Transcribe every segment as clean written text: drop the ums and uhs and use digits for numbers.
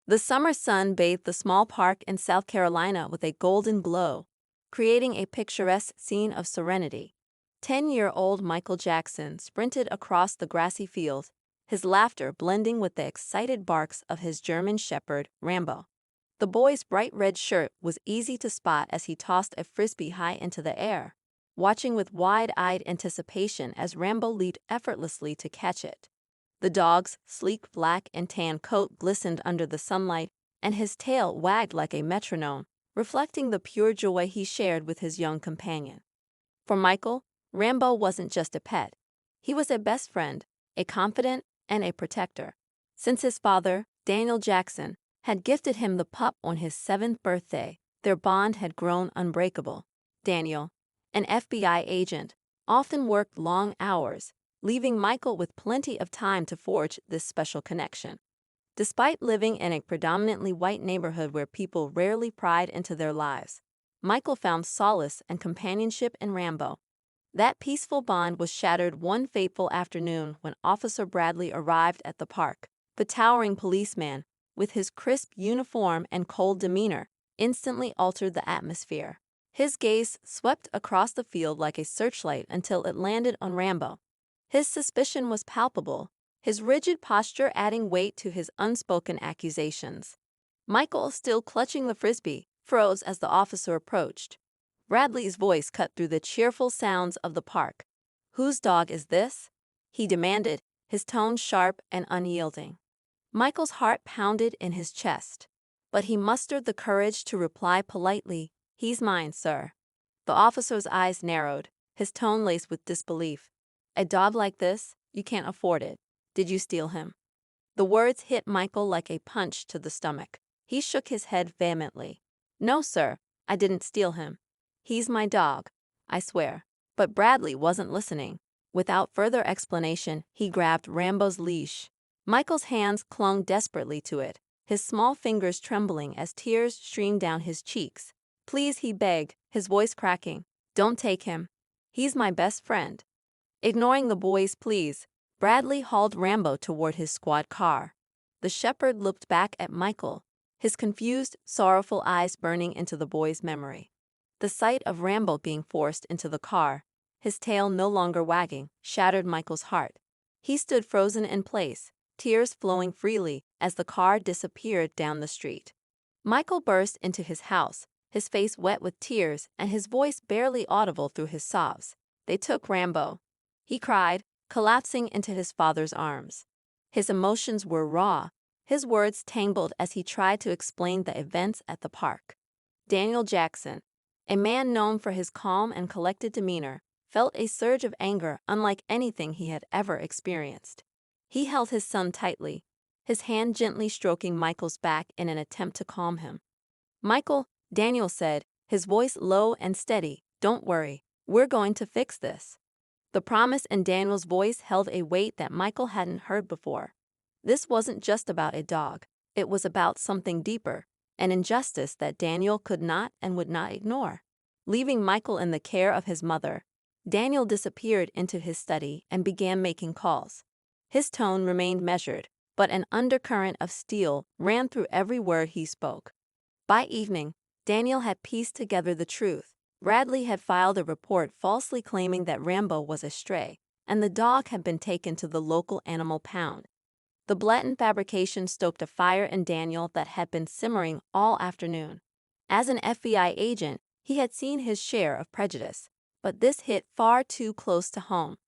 The summer sun bathed the small park in South Carolina with a golden glow, creating a picturesque scene of serenity. 10-year-old Michael Jackson sprinted across the grassy field, his laughter blending with the excited barks of his German shepherd, Rambo. The boy's bright red shirt was easy to spot as he tossed a frisbee high into the air, watching with wide-eyed anticipation as Rambo leaped effortlessly to catch it. The dog's sleek black and tan coat glistened under the sunlight, and his tail wagged like a metronome, reflecting the pure joy he shared with his young companion. For Michael, Rambo wasn't just a pet. He was a best friend, a confidant, and a protector. Since his father, Daniel Jackson, had gifted him the pup on his 7th birthday, their bond had grown unbreakable. Daniel, an FBI agent, often worked long hours, leaving Michael with plenty of time to forge this special connection. Despite living in a predominantly white neighborhood where people rarely pried into their lives, Michael found solace and companionship in Rambo. That peaceful bond was shattered one fateful afternoon when Officer Bradley arrived at the park. The towering policeman, with his crisp uniform and cold demeanor, instantly altered the atmosphere. His gaze swept across the field like a searchlight until it landed on Rambo. His suspicion was palpable, his rigid posture adding weight to his unspoken accusations. Michael, still clutching the frisbee, froze as the officer approached. Bradley's voice cut through the cheerful sounds of the park. "Whose dog is this?" he demanded, his tone sharp and unyielding. Michael's heart pounded in his chest, but he mustered the courage to reply politely, "He's mine, sir." The officer's eyes narrowed, his tone laced with disbelief. "A dog like this? You can't afford it. Did you steal him?" The words hit Michael like a punch to the stomach. He shook his head vehemently. "No, sir, I didn't steal him. He's my dog, I swear." But Bradley wasn't listening. Without further explanation, he grabbed Rambo's leash. Michael's hands clung desperately to it, his small fingers trembling as tears streamed down his cheeks. "Please," he begged, his voice cracking. "Don't take him. He's my best friend." Ignoring the boy's pleas, Bradley hauled Rambo toward his squad car. The shepherd looked back at Michael, his confused, sorrowful eyes burning into the boy's memory. The sight of Rambo being forced into the car, his tail no longer wagging, shattered Michael's heart. He stood frozen in place, tears flowing freely as the car disappeared down the street. Michael burst into his house, his face wet with tears and his voice barely audible through his sobs. "They took Rambo," he cried, collapsing into his father's arms. His emotions were raw, his words tangled as he tried to explain the events at the park. Daniel Jackson, a man known for his calm and collected demeanor, felt a surge of anger unlike anything he had ever experienced. He held his son tightly, his hand gently stroking Michael's back in an attempt to calm him. "Michael," Daniel said, his voice low and steady, "don't worry, we're going to fix this." The promise in Daniel's voice held a weight that Michael hadn't heard before. This wasn't just about a dog, it was about something deeper, an injustice that Daniel could not and would not ignore. Leaving Michael in the care of his mother, Daniel disappeared into his study and began making calls. His tone remained measured, but an undercurrent of steel ran through every word he spoke. By evening, Daniel had pieced together the truth. Bradley had filed a report falsely claiming that Rambo was a stray, and the dog had been taken to the local animal pound. The blatant fabrication stoked a fire in Daniel that had been simmering all afternoon. As an FBI agent, he had seen his share of prejudice, but this hit far too close to home.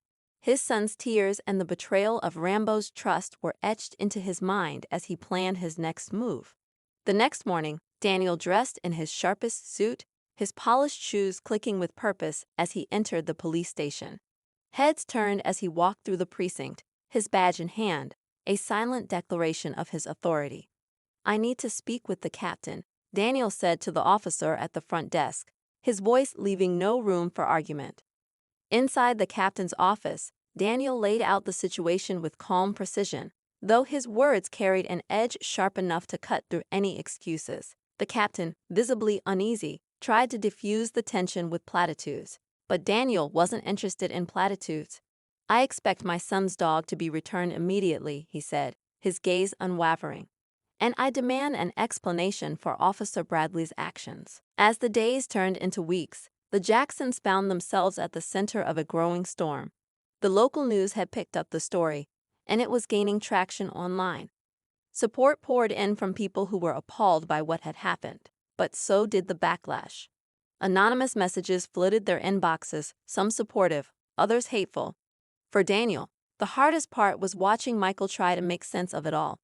His son's tears and the betrayal of Rambo's trust were etched into his mind as he planned his next move. The next morning, Daniel dressed in his sharpest suit, his polished shoes clicking with purpose as he entered the police station. Heads turned as he walked through the precinct, his badge in hand, a silent declaration of his authority. "I need to speak with the captain," Daniel said to the officer at the front desk, his voice leaving no room for argument. Inside the captain's office, Daniel laid out the situation with calm precision, though his words carried an edge sharp enough to cut through any excuses. The captain, visibly uneasy, tried to diffuse the tension with platitudes, but Daniel wasn't interested in platitudes. "I expect my son's dog to be returned immediately," he said, his gaze unwavering. and I demand an explanation for Officer Bradley's actions." As the days turned into weeks, the Jacksons found themselves at the center of a growing storm. The local news had picked up the story, and it was gaining traction online. Support poured in from people who were appalled by what had happened, but so did the backlash. Anonymous messages flooded their inboxes, some supportive, others hateful. For Daniel, the hardest part was watching Michael try to make sense of it all.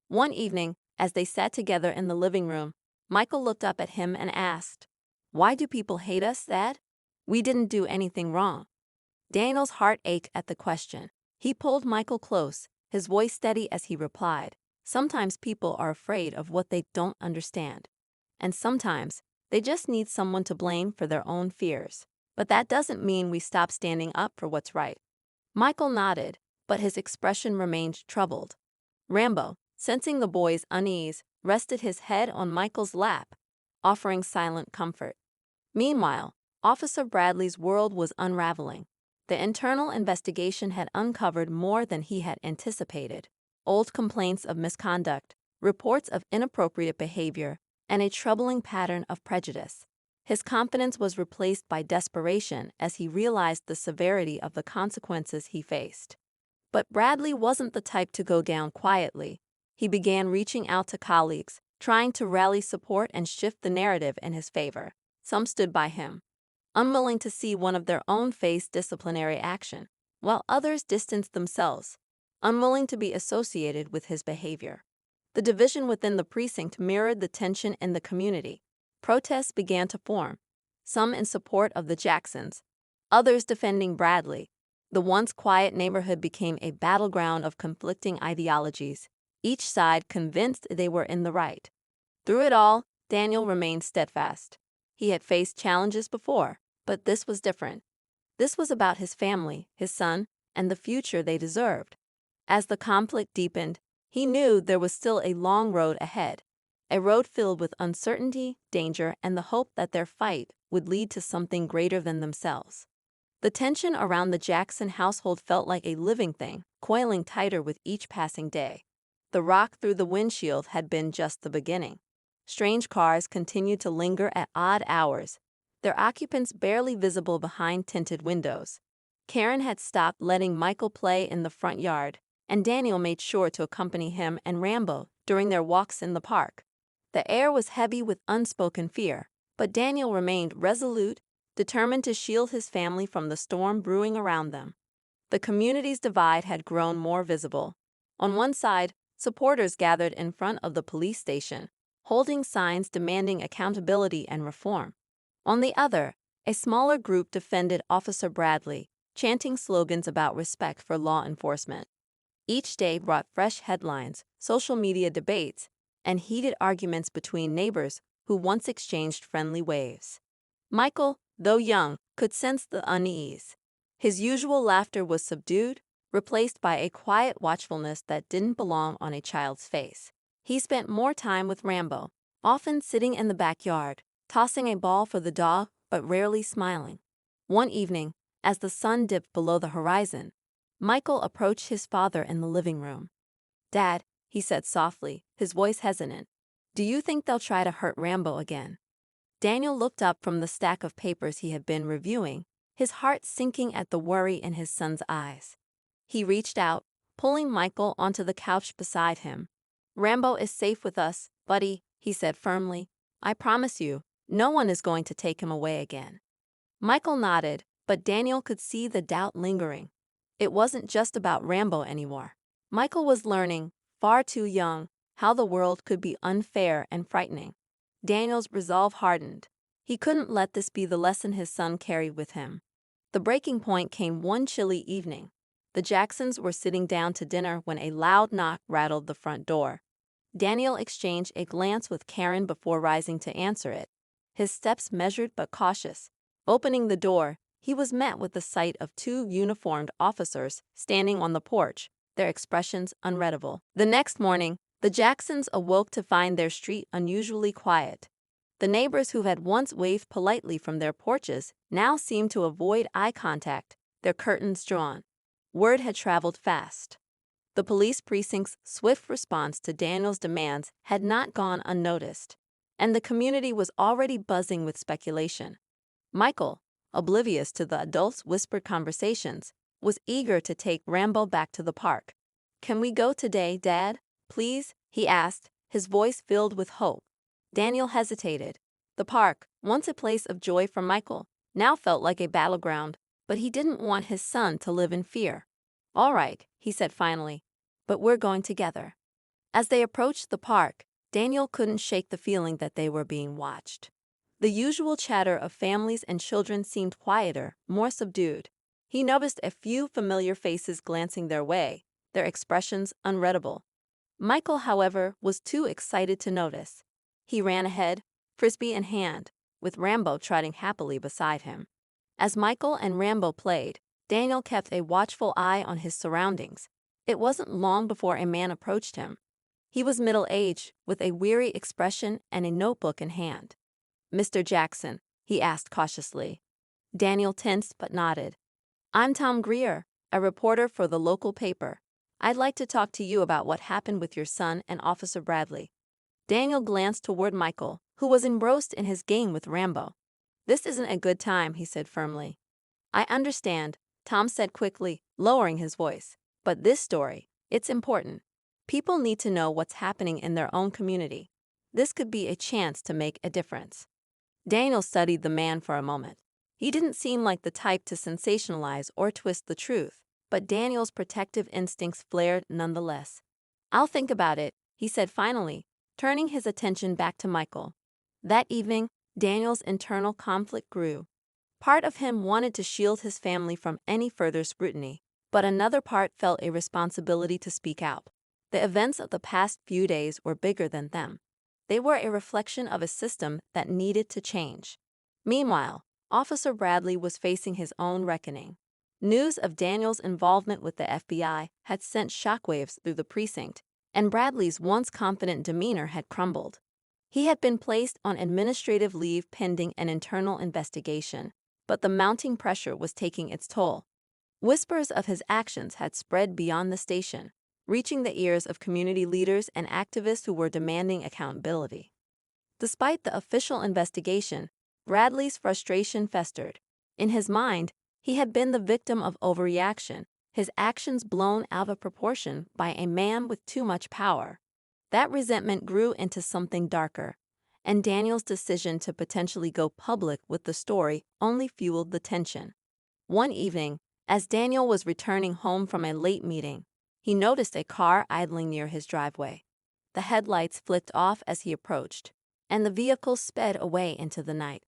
One evening, as they sat together in the living room, Michael looked up at him and asked, "Why do people hate us, Dad? We didn't do anything wrong." Daniel's heart ached at the question. He pulled Michael close, his voice steady as he replied, "Sometimes people are afraid of what they don't understand. And sometimes, they just need someone to blame for their own fears. But that doesn't mean we stop standing up for what's right." Michael nodded, but his expression remained troubled. Rambo, sensing the boy's unease, rested his head on Michael's lap, offering silent comfort. Meanwhile, Officer Bradley's world was unraveling. The internal investigation had uncovered more than he had anticipated: old complaints of misconduct, reports of inappropriate behavior, and a troubling pattern of prejudice. His confidence was replaced by desperation as he realized the severity of the consequences he faced. But Bradley wasn't the type to go down quietly. He began reaching out to colleagues, trying to rally support and shift the narrative in his favor. Some stood by him, unwilling to see one of their own face disciplinary action, while others distanced themselves, unwilling to be associated with his behavior. The division within the precinct mirrored the tension in the community. Protests began to form, some in support of the Jacksons, others defending Bradley. The once quiet neighborhood became a battleground of conflicting ideologies, each side convinced they were in the right. Through it all, Daniel remained steadfast. He had faced challenges before, but this was different. This was about his family, his son, and the future they deserved. As the conflict deepened, he knew there was still a long road ahead, a road filled with uncertainty, danger, and the hope that their fight would lead to something greater than themselves. The tension around the Jackson household felt like a living thing, coiling tighter with each passing day. The rock through the windshield had been just the beginning. Strange cars continued to linger at odd hours, their occupants barely visible behind tinted windows. Karen had stopped letting Michael play in the front yard, and Daniel made sure to accompany him and Rambo during their walks in the park. The air was heavy with unspoken fear, but Daniel remained resolute, determined to shield his family from the storm brewing around them. The community's divide had grown more visible. On one side, supporters gathered in front of the police station, holding signs demanding accountability and reform. On the other, a smaller group defended Officer Bradley, chanting slogans about respect for law enforcement. Each day brought fresh headlines, social media debates, and heated arguments between neighbors who once exchanged friendly waves. Michael, though young, could sense the unease. His usual laughter was subdued, replaced by a quiet watchfulness that didn't belong on a child's face. He spent more time with Rambo, often sitting in the backyard, tossing a ball for the dog, but rarely smiling. One evening, as the sun dipped below the horizon, Michael approached his father in the living room. "Dad," he said softly, his voice hesitant, "do you think they'll try to hurt Rambo again?" Daniel looked up from the stack of papers he had been reviewing, his heart sinking at the worry in his son's eyes. He reached out, pulling Michael onto the couch beside him. "Rambo is safe with us, buddy," he said firmly. "I promise you, no one is going to take him away again." Michael nodded, but Daniel could see the doubt lingering. It wasn't just about Rambo anymore. Michael was learning, far too young, how the world could be unfair and frightening. Daniel's resolve hardened. He couldn't let this be the lesson his son carried with him. The breaking point came one chilly evening. The Jacksons were sitting down to dinner when a loud knock rattled the front door. Daniel exchanged a glance with Karen before rising to answer it, his steps measured but cautious. Opening the door, he was met with the sight of two uniformed officers standing on the porch, their expressions unreadable. The next morning, the Jacksons awoke to find their street unusually quiet. The neighbors who had once waved politely from their porches now seemed to avoid eye contact, their curtains drawn. Word had traveled fast. The police precinct's swift response to Daniel's demands had not gone unnoticed, and the community was already buzzing with speculation. Michael, oblivious to the adults' whispered conversations, was eager to take Rambo back to the park. "Can we go today, Dad? Please?" he asked, his voice filled with hope. Daniel hesitated. The park, once a place of joy for Michael, now felt like a battleground, but he didn't want his son to live in fear. "All right," he said finally, "but we're going together." As they approached the park, Daniel couldn't shake the feeling that they were being watched. The usual chatter of families and children seemed quieter, more subdued. He noticed a few familiar faces glancing their way, their expressions unreadable. Michael, however, was too excited to notice. He ran ahead, frisbee in hand, with Rambo trotting happily beside him. As Michael and Rambo played, Daniel kept a watchful eye on his surroundings. It wasn't long before a man approached him. He was middle-aged, with a weary expression and a notebook in hand. "Mr. Jackson," he asked cautiously. Daniel tensed but nodded. "I'm Tom Greer, a reporter for the local paper. I'd like to talk to you about what happened with your son and Officer Bradley." Daniel glanced toward Michael, who was engrossed in his game with Rambo. "This isn't a good time," he said firmly. "I understand," Tom said quickly, lowering his voice. "But this story, it's important. People need to know what's happening in their own community. This could be a chance to make a difference." Daniel studied the man for a moment. He didn't seem like the type to sensationalize or twist the truth, but Daniel's protective instincts flared nonetheless. "I'll think about it," he said finally, turning his attention back to Michael. That evening, Daniel's internal conflict grew. Part of him wanted to shield his family from any further scrutiny, but another part felt a responsibility to speak out. The events of the past few days were bigger than them. They were a reflection of a system that needed to change. Meanwhile, Officer Bradley was facing his own reckoning. News of Daniel's involvement with the FBI had sent shockwaves through the precinct, and Bradley's once confident demeanor had crumbled. He had been placed on administrative leave pending an internal investigation, but the mounting pressure was taking its toll. Whispers of his actions had spread beyond the station, reaching the ears of community leaders and activists who were demanding accountability. Despite the official investigation, Bradley's frustration festered. In his mind, he had been the victim of overreaction, his actions blown out of proportion by a man with too much power. That resentment grew into something darker, and Daniel's decision to potentially go public with the story only fueled the tension. One evening, as Daniel was returning home from a late meeting, he noticed a car idling near his driveway. The headlights flicked off as he approached, and the vehicle sped away into the night.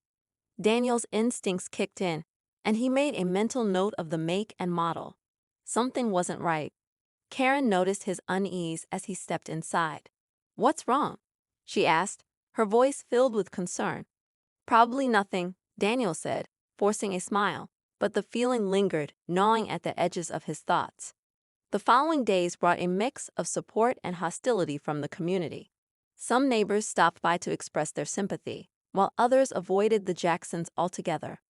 Daniel's instincts kicked in, and he made a mental note of the make and model. Something wasn't right. Karen noticed his unease as he stepped inside. "What's wrong?" she asked, her voice filled with concern. "Probably nothing," Daniel said, forcing a smile, but the feeling lingered, gnawing at the edges of his thoughts. The following days brought a mix of support and hostility from the community. Some neighbors stopped by to express their sympathy, while others avoided the Jacksons altogether.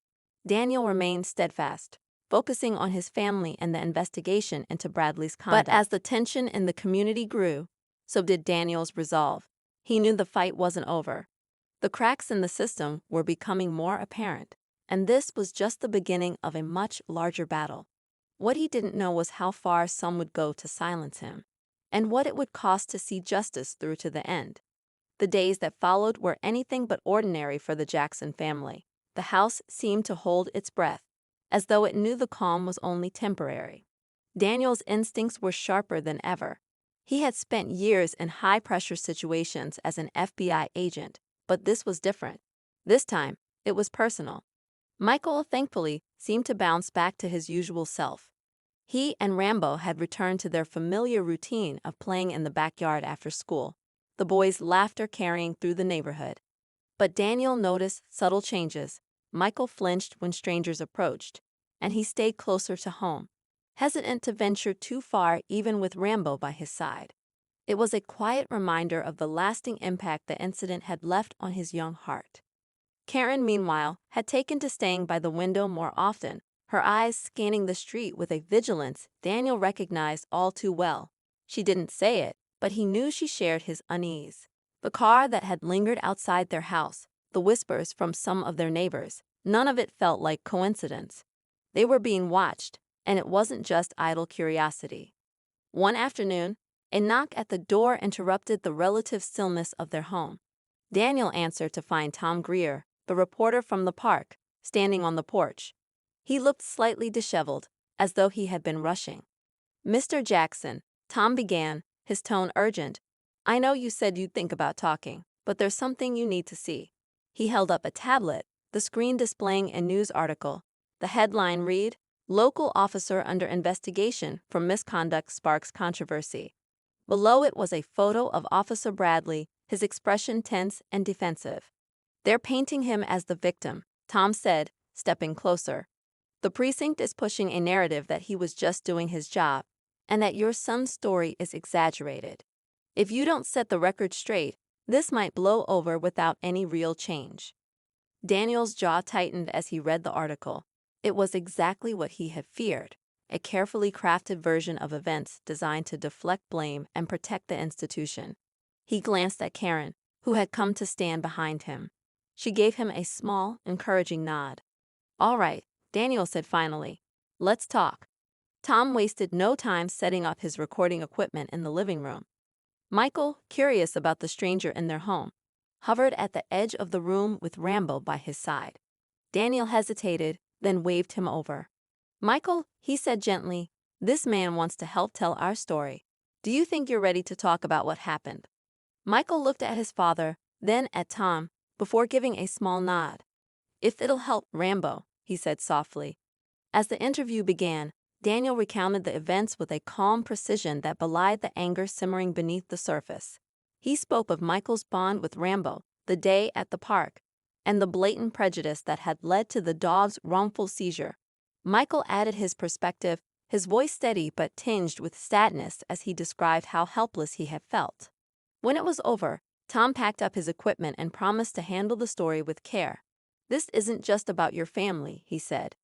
Daniel remained steadfast, focusing on his family and the investigation into Bradley's conduct. But as the tension in the community grew, so did Daniel's resolve. He knew the fight wasn't over. The cracks in the system were becoming more apparent, and this was just the beginning of a much larger battle. What he didn't know was how far some would go to silence him, and what it would cost to see justice through to the end. The days that followed were anything but ordinary for the Jackson family. The house seemed to hold its breath, as though it knew the calm was only temporary. Daniel's instincts were sharper than ever. He had spent years in high-pressure situations as an FBI agent, but this was different. This time, it was personal. Michael, thankfully, seemed to bounce back to his usual self. He and Rambo had returned to their familiar routine of playing in the backyard after school, the boys' laughter carrying through the neighborhood. But Daniel noticed subtle changes. Michael flinched when strangers approached, and he stayed closer to home, hesitant to venture too far even with Rambo by his side. It was a quiet reminder of the lasting impact the incident had left on his young heart. Karen, meanwhile, had taken to staying by the window more often, her eyes scanning the street with a vigilance Daniel recognized all too well. She didn't say it, but he knew she shared his unease. The car that had lingered outside their house, the whispers from some of their neighbors, none of it felt like coincidence. They were being watched, and it wasn't just idle curiosity. One afternoon, a knock at the door interrupted the relative stillness of their home. Daniel answered to find Tom Greer, the reporter from the park, standing on the porch. He looked slightly disheveled, as though he had been rushing. "Mr. Jackson," Tom began, his tone urgent, "I know you said you'd think about talking, but there's something you need to see." He held up a tablet, the screen displaying a news article. The headline read, "Local officer under investigation for misconduct sparks controversy." Below it was a photo of Officer Bradley, his expression tense and defensive. "They're painting him as the victim," Tom said, stepping closer. "The precinct is pushing a narrative that he was just doing his job, and that your son's story is exaggerated. If you don't set the record straight, this might blow over without any real change." Daniel's jaw tightened as he read the article. It was exactly what he had feared, a carefully crafted version of events designed to deflect blame and protect the institution. He glanced at Karen, who had come to stand behind him. She gave him a small, encouraging nod. "All right," Daniel said finally. "Let's talk." Tom wasted no time setting up his recording equipment in the living room. Michael, curious about the stranger in their home, hovered at the edge of the room with Rambo by his side. Daniel hesitated, then waved him over. "Michael," he said gently, "this man wants to help tell our story. Do you think you're ready to talk about what happened?" Michael looked at his father, then at Tom, before giving a small nod. "If it'll help, Rambo," he said softly. As the interview began, Daniel recounted the events with a calm precision that belied the anger simmering beneath the surface. He spoke of Michael's bond with Rambo, the day at the park, and the blatant prejudice that had led to the dog's wrongful seizure. Michael added his perspective, his voice steady but tinged with sadness as he described how helpless he had felt. When it was over, Tom packed up his equipment and promised to handle the story with care. "This isn't just about your family," he said.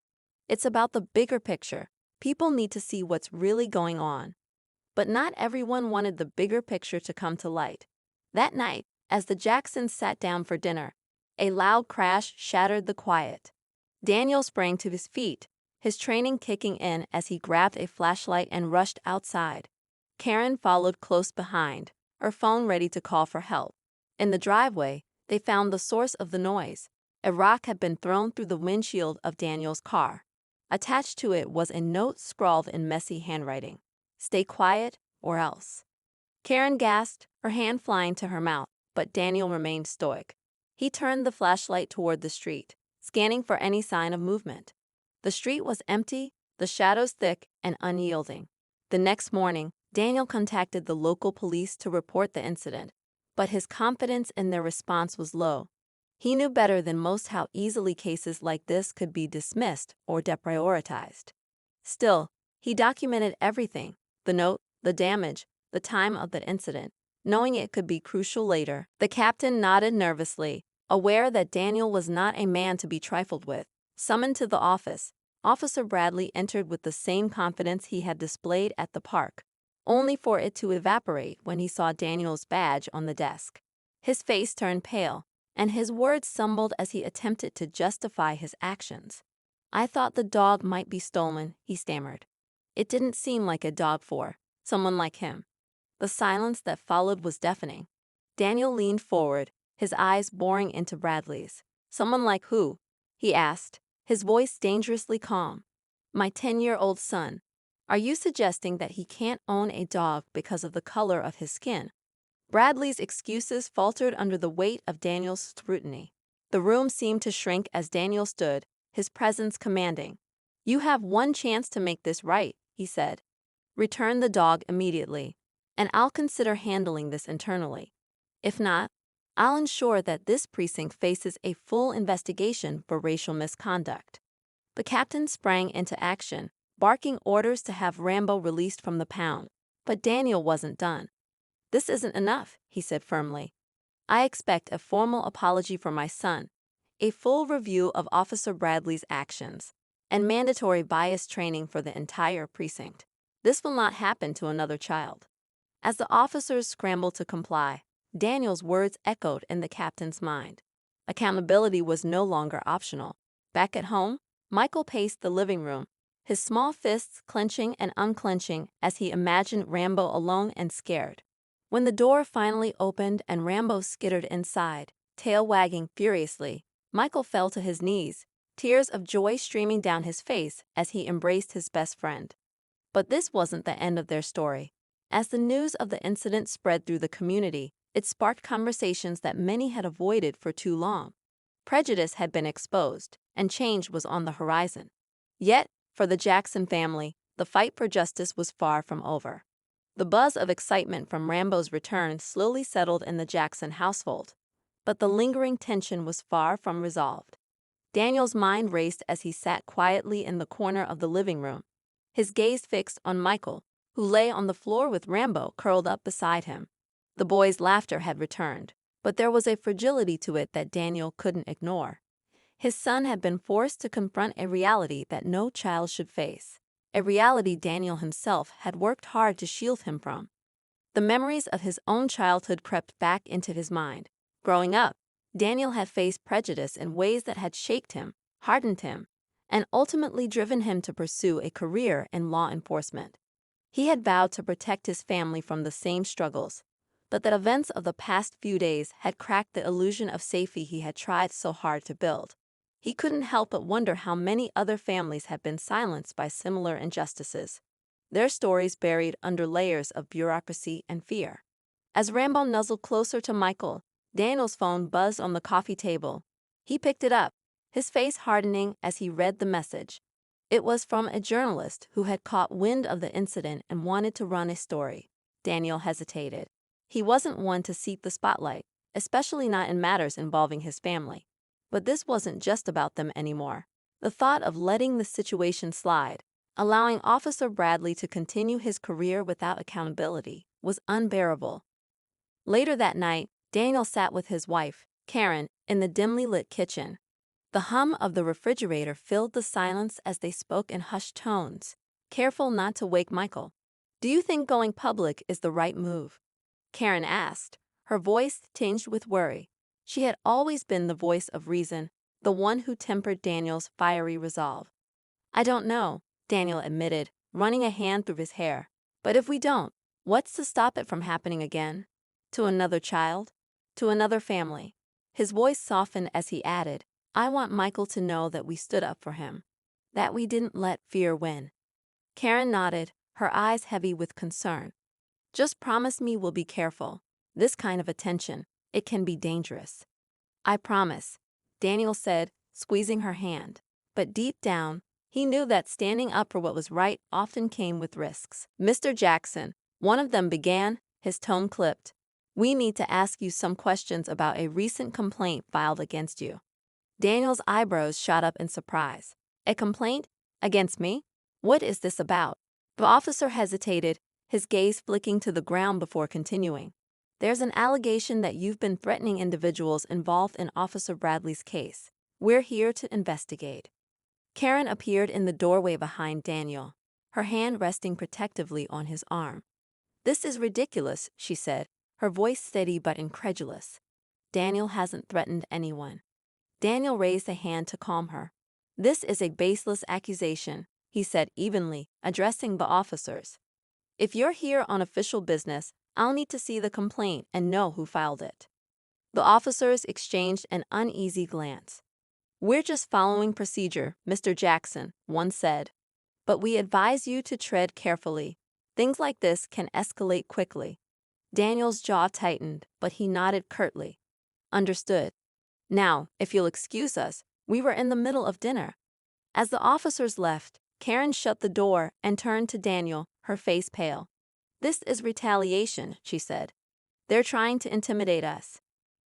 "It's about the bigger picture. People need to see what's really going on." But not everyone wanted the bigger picture to come to light. That night, as the Jacksons sat down for dinner, a loud crash shattered the quiet. Daniel sprang to his feet, his training kicking in as he grabbed a flashlight and rushed outside. Karen followed close behind, her phone ready to call for help. In the driveway, they found the source of the noise. A rock had been thrown through the windshield of Daniel's car. Attached to it was a note scrawled in messy handwriting. "Stay quiet, or else." Karen gasped, her hand flying to her mouth, but Daniel remained stoic. He turned the flashlight toward the street, scanning for any sign of movement. The street was empty, the shadows thick and unyielding. The next morning, Daniel contacted the local police to report the incident, but his confidence in their response was low. He knew better than most how easily cases like this could be dismissed or deprioritized. Still, he documented everything: the note, the damage, the time of the incident, knowing it could be crucial later. The captain nodded nervously, aware that Daniel was not a man to be trifled with. Summoned to the office, Officer Bradley entered with the same confidence he had displayed at the park, only for it to evaporate when he saw Daniel's badge on the desk. His face turned pale, and his words stumbled as he attempted to justify his actions. "I thought the dog might be stolen," he stammered. "It didn't seem like a dog for someone like him." The silence that followed was deafening. Daniel leaned forward, his eyes boring into Bradley's. "Someone like who?" he asked, his voice dangerously calm. "My 10-year-old son. Are you suggesting that he can't own a dog because of the color of his skin?" Bradley's excuses faltered under the weight of Daniel's scrutiny. The room seemed to shrink as Daniel stood, his presence commanding. "You have one chance to make this right," he said. "Return the dog immediately, and I'll consider handling this internally. If not, I'll ensure that this precinct faces a full investigation for racial misconduct." The captain sprang into action, barking orders to have Rambo released from the pound. But Daniel wasn't done. "This isn't enough," he said firmly. "I expect a formal apology for my son, a full review of Officer Bradley's actions, and mandatory bias training for the entire precinct. This will not happen to another child." As the officers scrambled to comply, Daniel's words echoed in the captain's mind. Accountability was no longer optional. Back at home, Michael paced the living room, his small fists clenching and unclenching as he imagined Rambo alone and scared. When the door finally opened and Rambo skittered inside, tail wagging furiously, Michael fell to his knees, tears of joy streaming down his face as he embraced his best friend. But this wasn't the end of their story. As the news of the incident spread through the community, it sparked conversations that many had avoided for too long. Prejudice had been exposed, and change was on the horizon. Yet, for the Jackson family, the fight for justice was far from over. The buzz of excitement from Rambo's return slowly settled in the Jackson household, but the lingering tension was far from resolved. Daniel's mind raced as he sat quietly in the corner of the living room, his gaze fixed on Michael, who lay on the floor with Rambo curled up beside him. The boy's laughter had returned, but there was a fragility to it that Daniel couldn't ignore. His son had been forced to confront a reality that no child should face, a reality Daniel himself had worked hard to shield him from. The memories of his own childhood crept back into his mind. Growing up, Daniel had faced prejudice in ways that had shaped him, hardened him, and ultimately driven him to pursue a career in law enforcement. He had vowed to protect his family from the same struggles, but the events of the past few days had cracked the illusion of safety he had tried so hard to build. He couldn't help but wonder how many other families had been silenced by similar injustices, their stories buried under layers of bureaucracy and fear. As Rambo nuzzled closer to Michael, Daniel's phone buzzed on the coffee table. He picked it up, his face hardening as he read the message. It was from a journalist who had caught wind of the incident and wanted to run a story. Daniel hesitated. He wasn't one to seek the spotlight, especially not in matters involving his family. But this wasn't just about them anymore. The thought of letting the situation slide, allowing Officer Bradley to continue his career without accountability, was unbearable. Later that night, Daniel sat with his wife, Karen, in the dimly lit kitchen. The hum of the refrigerator filled the silence as they spoke in hushed tones, careful not to wake Michael. "Do you think going public is the right move?" Karen asked, her voice tinged with worry. She had always been the voice of reason, the one who tempered Daniel's fiery resolve. "I don't know," Daniel admitted, running a hand through his hair. "But if we don't, what's to stop it from happening again? To another child? To another family?" His voice softened as he added, "I want Michael to know that we stood up for him, that we didn't let fear win." Karen nodded, her eyes heavy with concern. "Just promise me we'll be careful. This kind of attention, it can be dangerous." "I promise," Daniel said, squeezing her hand. But deep down, he knew that standing up for what was right often came with risks. "Mr. Jackson," one of them began, his tone clipped, "we need to ask you some questions about a recent complaint filed against you." Daniel's eyebrows shot up in surprise. "A complaint? Against me? What is this about?" The officer hesitated, his gaze flicking to the ground before continuing. "There's an allegation that you've been threatening individuals involved in Officer Bradley's case. We're here to investigate." Karen appeared in the doorway behind Daniel, her hand resting protectively on his arm. "This is ridiculous," she said, her voice steady but incredulous. "Daniel hasn't threatened anyone." Daniel raised a hand to calm her. "This is a baseless accusation," he said evenly, addressing the officers. "If you're here on official business, I'll need to see the complaint and know who filed it." The officers exchanged an uneasy glance. "We're just following procedure, Mr. Jackson," one said. "But we advise you to tread carefully. Things like this can escalate quickly." Daniel's jaw tightened, but he nodded curtly. "Understood. Now, if you'll excuse us, we were in the middle of dinner." As the officers left, Karen shut the door and turned to Daniel, her face pale. "This is retaliation," she said. "They're trying to intimidate us."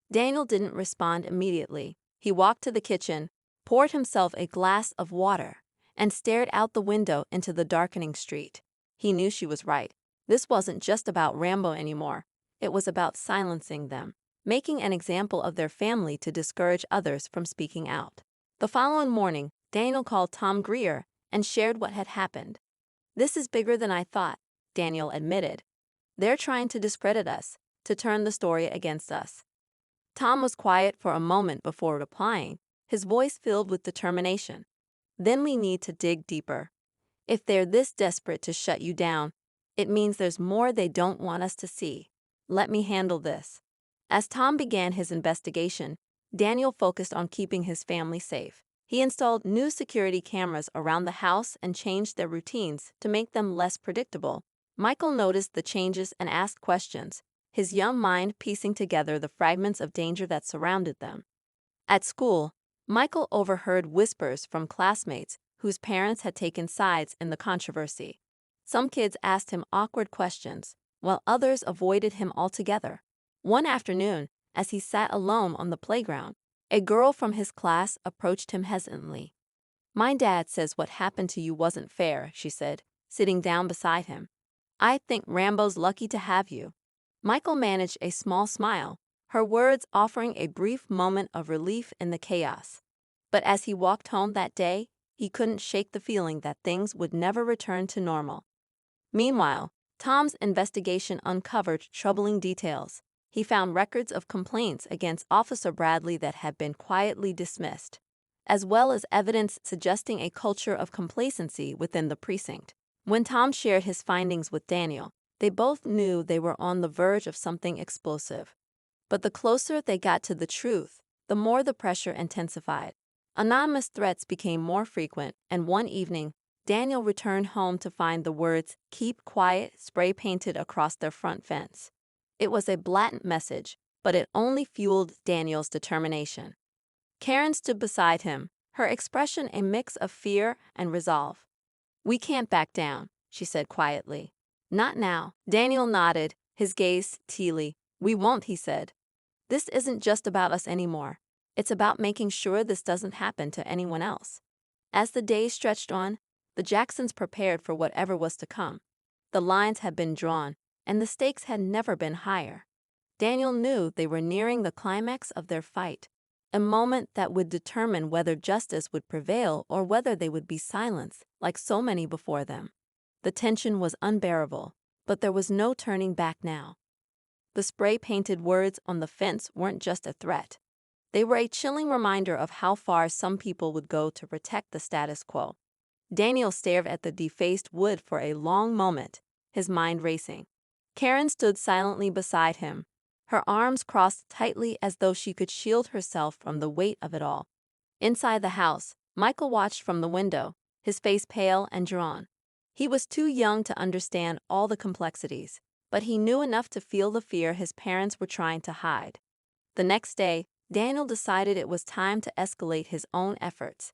Daniel didn't respond immediately. He walked to the kitchen, poured himself a glass of water, and stared out the window into the darkening street. He knew she was right. This wasn't just about Rambo anymore. It was about silencing them, making an example of their family to discourage others from speaking out. The following morning, Daniel called Tom Greer and shared what had happened. "This is bigger than I thought," Daniel admitted. They're trying to discredit us, to turn the story against us." Tom was quiet for a moment before replying, his voice filled with determination. "Then we need to dig deeper. If they're this desperate to shut you down, it means there's more they don't want us to see. Let me handle this." As Tom began his investigation, Daniel focused on keeping his family safe. He installed new security cameras around the house and changed their routines to make them less predictable. Michael noticed the changes and asked questions, his young mind piecing together the fragments of danger that surrounded them. At school, Michael overheard whispers from classmates whose parents had taken sides in the controversy. Some kids asked him awkward questions, while others avoided him altogether. One afternoon, as he sat alone on the playground, a girl from his class approached him hesitantly. "My dad says what happened to you wasn't fair," she said, sitting down beside him. "I think Rambo's lucky to have you." Michael managed a small smile, her words offering a brief moment of relief in the chaos. But as he walked home that day, he couldn't shake the feeling that things would never return to normal. Meanwhile, Tom's investigation uncovered troubling details. He found records of complaints against Officer Bradley that had been quietly dismissed, as well as evidence suggesting a culture of complacency within the precinct. When Tom shared his findings with Daniel, they both knew they were on the verge of something explosive. But the closer they got to the truth, the more the pressure intensified. Anonymous threats became more frequent, and one evening, Daniel returned home to find the words "Keep Quiet" spray-painted across their front fence. It was a blatant message, but it only fueled Daniel's determination. Karen stood beside him, her expression a mix of fear and resolve. "We can't back down," she said quietly. "Not now." Daniel nodded, his gaze steely. "We won't," he said. "This isn't just about us anymore. It's about making sure this doesn't happen to anyone else." As the days stretched on, the Jacksons prepared for whatever was to come. The lines had been drawn, and the stakes had never been higher. Daniel knew they were nearing the climax of their fight, a moment that would determine whether justice would prevail or whether they would be silenced, like so many before them. The tension was unbearable, but there was no turning back now. The spray-painted words on the fence weren't just a threat. They were a chilling reminder of how far some people would go to protect the status quo. Daniel stared at the defaced wood for a long moment, his mind racing. Karen stood silently beside him, her arms crossed tightly as though she could shield herself from the weight of it all. Inside the house, Michael watched from the window, his face pale and drawn. He was too young to understand all the complexities, but he knew enough to feel the fear his parents were trying to hide. The next day, Daniel decided it was time to escalate his own efforts.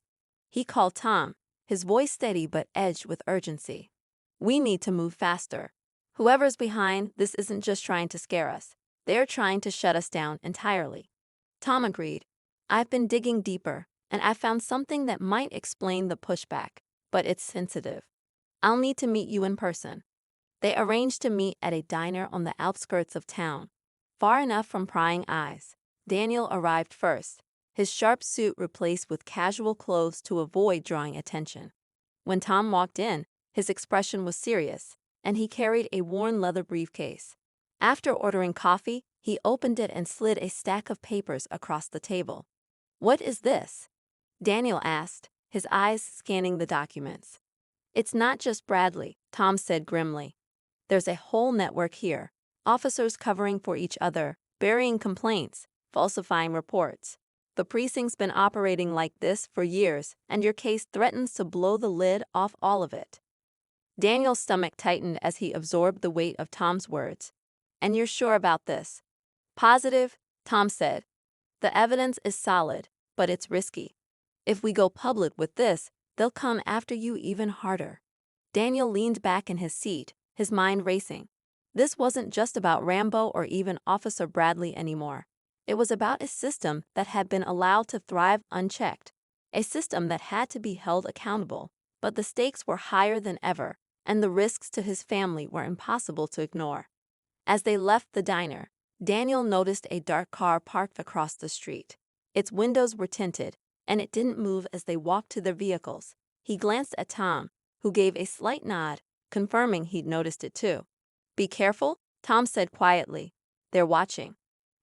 He called Tom, his voice steady but edged with urgency. "We need to move faster. Whoever's behind this isn't just trying to scare us. They're trying to shut us down entirely." Tom agreed. "I've been digging deeper, and I found something that might explain the pushback, but it's sensitive. I'll need to meet you in person." They arranged to meet at a diner on the outskirts of town, far enough from prying eyes. Daniel arrived first, his sharp suit replaced with casual clothes to avoid drawing attention. When Tom walked in, his expression was serious, and he carried a worn leather briefcase. After ordering coffee, he opened it and slid a stack of papers across the table. "What is this?" Daniel asked, his eyes scanning the documents. "It's not just Bradley," Tom said grimly. "There's a whole network here, officers covering for each other, burying complaints, falsifying reports. The precinct's been operating like this for years, and your case threatens to blow the lid off all of it." Daniel's stomach tightened as he absorbed the weight of Tom's words. "And you're sure about this?" "Positive," Tom said. "The evidence is solid, but it's risky. If we go public with this, they'll come after you even harder." Daniel leaned back in his seat, his mind racing. This wasn't just about Rambo or even Officer Bradley anymore. It was about a system that had been allowed to thrive unchecked, a system that had to be held accountable, but the stakes were higher than ever, and the risks to his family were impossible to ignore. As they left the diner, Daniel noticed a dark car parked across the street. Its windows were tinted, and it didn't move as they walked to their vehicles. He glanced at Tom, who gave a slight nod, confirming he'd noticed it too. "Be careful," Tom said quietly. They're watching.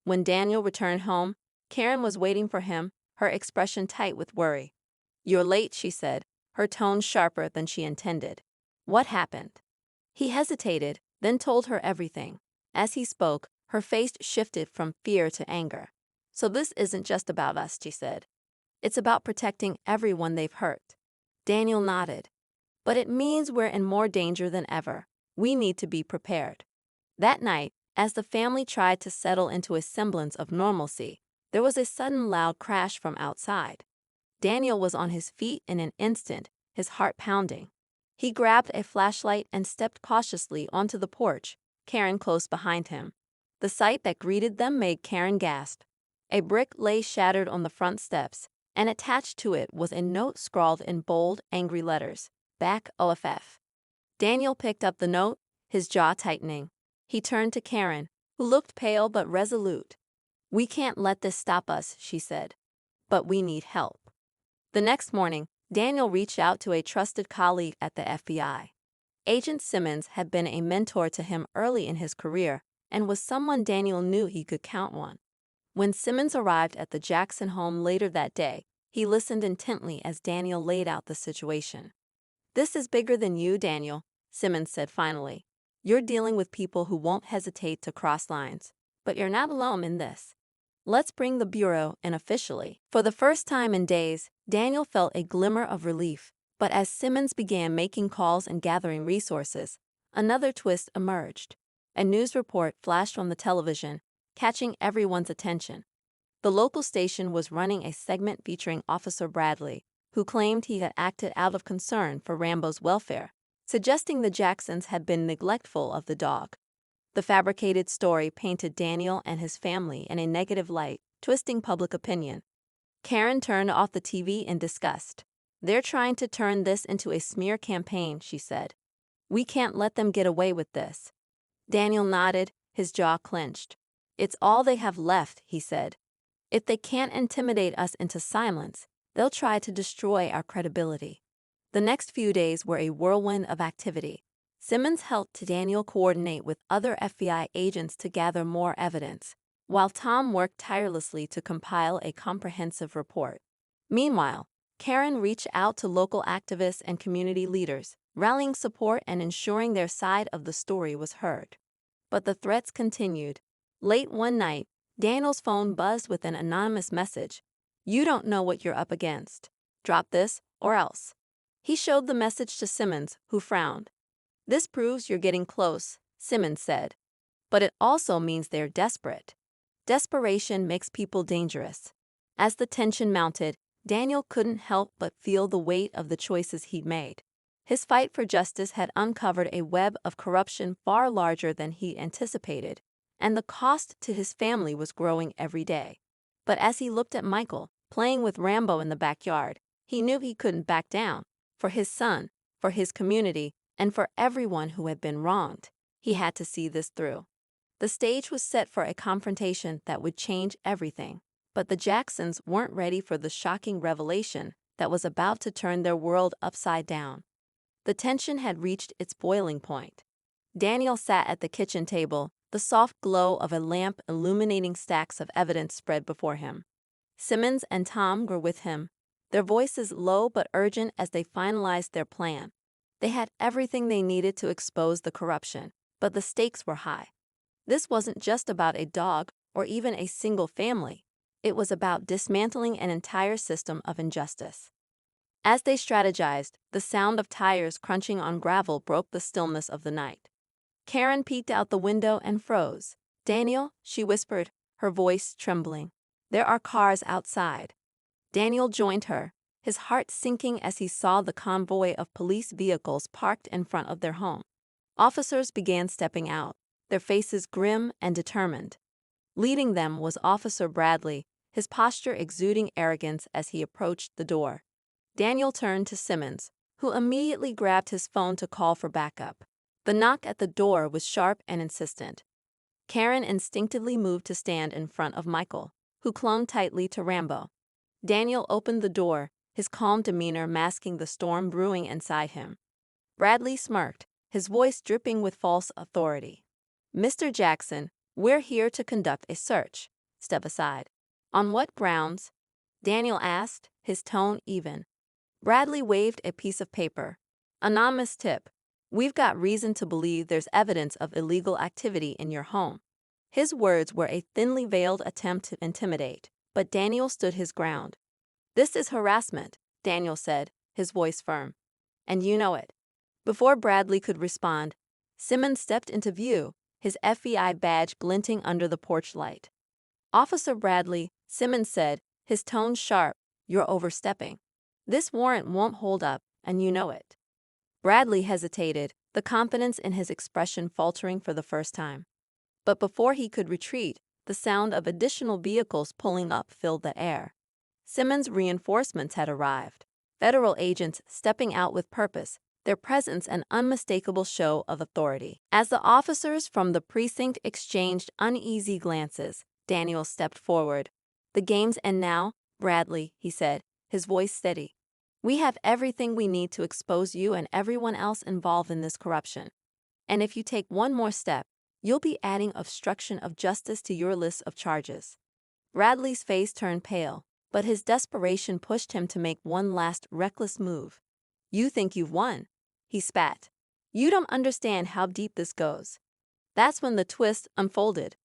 When Daniel returned home, Karen was waiting for him, her expression tight with worry. You're late, she said, her tone sharper than she intended. What happened? He hesitated, then told her everything. As he spoke, her face shifted from fear to anger. So this isn't just about us, she said. It's about protecting everyone they've hurt. Daniel nodded. But it means we're in more danger than ever. We need to be prepared. That night, as the family tried to settle into a semblance of normalcy, there was a sudden loud crash from outside. Daniel was on his feet in an instant, his heart pounding. He grabbed a flashlight and stepped cautiously onto the porch, Karen close behind him. The sight that greeted them made Karen gasp. A brick lay shattered on the front steps, and attached to it was a note scrawled in bold, angry letters. Back OFF. Daniel picked up the note, his jaw tightening. He turned to Karen, who looked pale but resolute. We can't let this stop us, she said. But we need help. The next morning, Daniel reached out to a trusted colleague at the FBI. Agent Simmons had been a mentor to him early in his career and was someone Daniel knew he could count on. When Simmons arrived at the Jackson home later that day, he listened intently as Daniel laid out the situation. This is bigger than you, Daniel, Simmons said finally. You're dealing with people who won't hesitate to cross lines. But you're not alone in this. Let's bring the Bureau in officially. For the first time in days, Daniel felt a glimmer of relief. But as Simmons began making calls and gathering resources, another twist emerged. A news report flashed on the television, catching everyone's attention. The local station was running a segment featuring Officer Bradley, who claimed he had acted out of concern for Rambo's welfare, suggesting the Jacksons had been neglectful of the dog. The fabricated story painted Daniel and his family in a negative light, twisting public opinion. Karen turned off the TV in disgust. They're trying to turn this into a smear campaign, she said. We can't let them get away with this. Daniel nodded, his jaw clenched. It's all they have left, he said. If they can't intimidate us into silence, they'll try to destroy our credibility. The next few days were a whirlwind of activity. Simmons helped Daniel coordinate with other FBI agents to gather more evidence, while Tom worked tirelessly to compile a comprehensive report. Meanwhile, Karen reached out to local activists and community leaders, rallying support and ensuring their side of the story was heard. But the threats continued. Late one night, Daniel's phone buzzed with an anonymous message. You don't know what you're up against. Drop this, or else. He showed the message to Simmons, who frowned. This proves you're getting close, Simmons said. But it also means they're desperate. Desperation makes people dangerous. As the tension mounted, Daniel couldn't help but feel the weight of the choices he'd made. His fight for justice had uncovered a web of corruption far larger than he anticipated, and the cost to his family was growing every day. But as he looked at Michael, playing with Rambo in the backyard, he knew he couldn't back down. For his son, for his community, and for everyone who had been wronged, he had to see this through. The stage was set for a confrontation that would change everything, but the Jacksons weren't ready for the shocking revelation that was about to turn their world upside down. The tension had reached its boiling point. Daniel sat at the kitchen table, the soft glow of a lamp illuminating stacks of evidence spread before him. Simmons and Tom were with him, their voices low but urgent as they finalized their plan. They had everything they needed to expose the corruption, but the stakes were high. This wasn't just about a dog or even a single family. It was about dismantling an entire system of injustice. As they strategized, the sound of tires crunching on gravel broke the stillness of the night. Karen peeked out the window and froze. Daniel, she whispered, her voice trembling. There are cars outside. Daniel joined her, his heart sinking as he saw the convoy of police vehicles parked in front of their home. Officers began stepping out, their faces grim and determined. Leading them was Officer Bradley, his posture exuding arrogance as he approached the door. Daniel turned to Simmons, who immediately grabbed his phone to call for backup. The knock at the door was sharp and insistent. Karen instinctively moved to stand in front of Michael, who clung tightly to Rambo. Daniel opened the door, his calm demeanor masking the storm brewing inside him. Bradley smirked, his voice dripping with false authority. "Mr. Jackson, we're here to conduct a search. Step aside." "On what grounds?" Daniel asked, his tone even. Bradley waved a piece of paper. "Anonymous tip. We've got reason to believe there's evidence of illegal activity in your home." His words were a thinly veiled attempt to intimidate, but Daniel stood his ground. "This is harassment," Daniel said, his voice firm. "And you know it." Before Bradley could respond, Simmons stepped into view, his FBI badge glinting under the porch light. "Officer Bradley," Simmons said, his tone sharp, "you're overstepping. This warrant won't hold up, and you know it." Bradley hesitated, the confidence in his expression faltering for the first time. But before he could retreat, the sound of additional vehicles pulling up filled the air. Simmons' reinforcements had arrived. Federal agents stepping out with purpose, their presence an unmistakable show of authority. As the officers from the precinct exchanged uneasy glances, Daniel stepped forward. "The game's end now, Bradley," he said, his voice steady. "We have everything we need to expose you and everyone else involved in this corruption. And if you take one more step, you'll be adding obstruction of justice to your list of charges." Bradley's face turned pale, but his desperation pushed him to make one last reckless move. "You think you've won," he spat. "You don't understand how deep this goes." That's when the twist unfolded.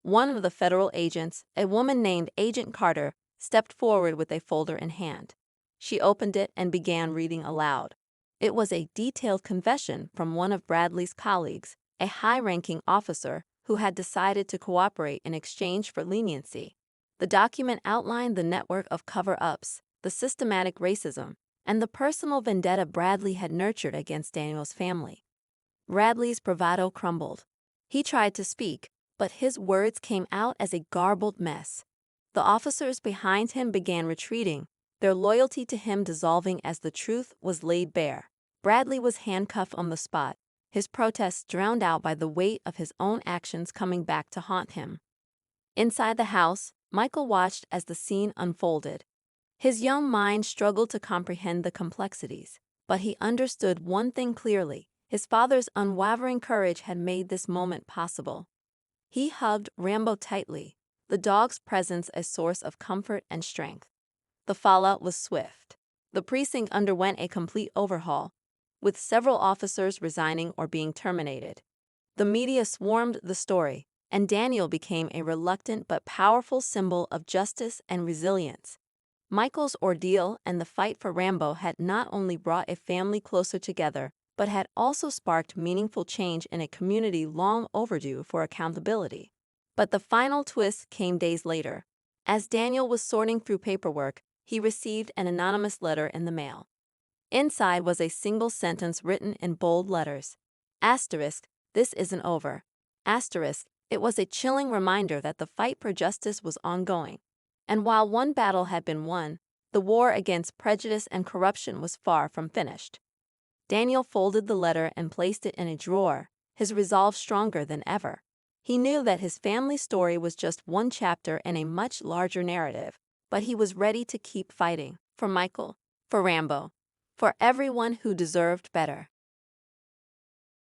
One of the federal agents, a woman named Agent Carter, stepped forward with a folder in hand. She opened it and began reading aloud. It was a detailed confession from one of Bradley's colleagues, a high-ranking officer who had decided to cooperate in exchange for leniency. The document outlined the network of cover-ups, the systematic racism, and the personal vendetta Bradley had nurtured against Daniel's family. Bradley's bravado crumbled. He tried to speak, but his words came out as a garbled mess. The officers behind him began retreating, their loyalty to him dissolving as the truth was laid bare. Bradley was handcuffed on the spot, his protests drowned out by the weight of his own actions coming back to haunt him. Inside the house, Michael watched as the scene unfolded. His young mind struggled to comprehend the complexities, but he understood one thing clearly: his father's unwavering courage had made this moment possible. He hugged Rambo tightly, the dog's presence a source of comfort and strength. The fallout was swift. The precinct underwent a complete overhaul, with several officers resigning or being terminated. The media swarmed the story, and Daniel became a reluctant but powerful symbol of justice and resilience. Michael's ordeal and the fight for Rambo had not only brought a family closer together, but had also sparked meaningful change in a community long overdue for accountability. But the final twist came days later. As Daniel was sorting through paperwork, he received an anonymous letter in the mail. Inside was a single sentence written in bold letters. Asterisk, "This isn't over." Asterisk, it was a chilling reminder that the fight for justice was ongoing. And while one battle had been won, the war against prejudice and corruption was far from finished. Daniel folded the letter and placed it in a drawer, his resolve stronger than ever. He knew that his family's story was just one chapter in a much larger narrative, but he was ready to keep fighting for Michael, for Rambo, for everyone who deserved better.